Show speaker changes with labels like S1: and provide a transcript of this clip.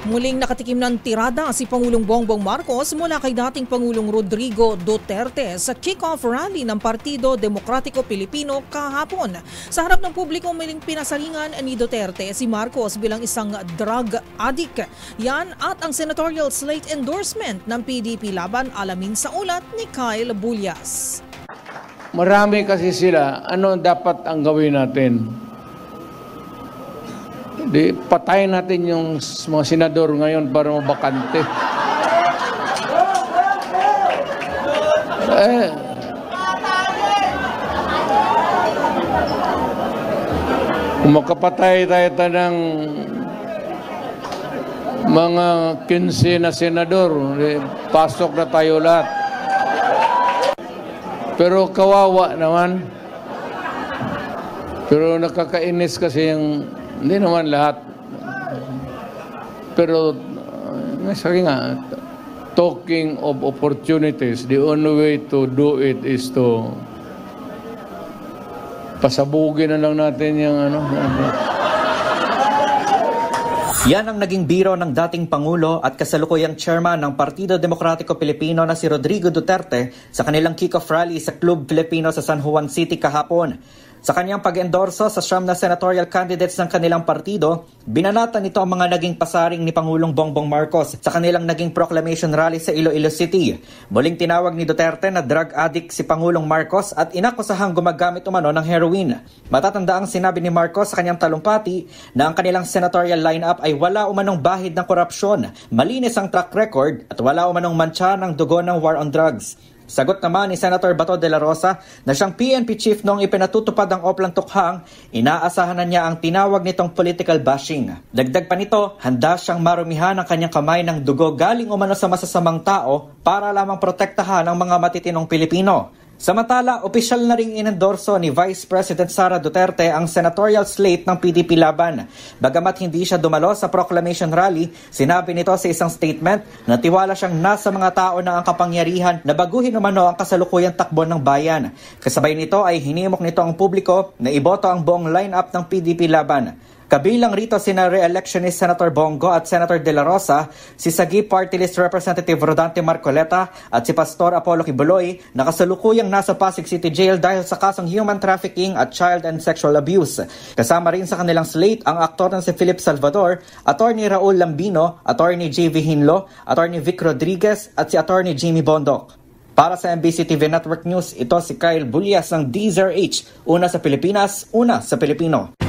S1: Muling nakatikim ng tirada si Pangulong Bongbong Marcos mula kay dating Pangulong Rodrigo Duterte sa kick-off rally ng Partido Demokratiko Pilipino kahapon. Sa harap ng publiko, muling pinasalingan ni Duterte si Marcos bilang isang drug addict. Yan at ang senatorial slate endorsement ng PDP laban, alamin sa ulat ni Kyle Bulyas.
S2: Marami kasi sila. Ano dapat ang gawin natin? Di, patayin natin yung mga senador ngayon para mabakante. Kung makapatay tayo ng mga 15 na senador, pasok na tayo lahat. Pero kawawa naman. Pero nakakainis kasi yung hindi naman lahat. Pero sabi nga, talking of opportunities, the only way to do it is to pasabugin na lang natin yung ano.
S3: Yan ang naging biro ng dating Pangulo at kasalukuyang chairman ng Partido Demokratiko Pilipino na si Rodrigo Duterte sa kanilang kick-off rally sa Club Filipino sa San Juan City kahapon. Sa kanyang pag-endorso sa siyam na senatorial candidates ng kanilang partido, binanatan nito ang mga naging pasaring ni Pangulong Bongbong Marcos sa kanilang naging proclamation rally sa Iloilo City. Muling tinawag ni Duterte na drug addict si Pangulong Marcos at inakusahang gumagamit umano ng heroin. Matatanda ang sinabi ni Marcos sa kanyang talumpati na ang kanilang senatorial lineup ay wala umanong bahid ng korupsyon, malinis ang track record at wala umanong mantsa ng dugo ng war on drugs. Sagot naman ni Senator Bato de la Rosa na siyang PNP chief noong ipinatutupad ang Oplan Tukhang, inaasahan na niya ang tinawag nitong political bashing. Dagdag pa nito, handa siyang marumihan ang kanyang kamay ng dugo galing umano sa masasamang tao para lamang protektahan ang mga matitinong Pilipino. Samantala, opisyal na ring inendorso ni Vice President Sara Duterte ang senatorial slate ng PDP laban. Bagamat hindi siya dumalo sa proclamation rally, sinabi nito sa isang statement na tiwala siyang nasa mga tao na ang kapangyarihan na baguhin umano ang kasalukuyang takbo ng bayan. Kasabay nito ay hinimok nito ang publiko na iboto ang buong lineup ng PDP laban. Kabilang rito sina re-electionist Senator Bongo at Senator De La Rosa, si Sagip Party List Representative Rodante Marcoleta at si Pastor Apollo Kibuloy na kasalukuyang nasa Pasig City Jail dahil sa kasong human trafficking at child and sexual abuse. Kasama rin sa kanilang slate ang aktor na si Philip Salvador, Attorney Raul Lambino, Attorney J.V. Hinlo, Attorney Vic Rodriguez at si Attorney Jimmy Bondok. Para sa MBC TV Network News, ito si Kyle Bulyas ng DZRH. Una sa Pilipinas, una sa Pilipino.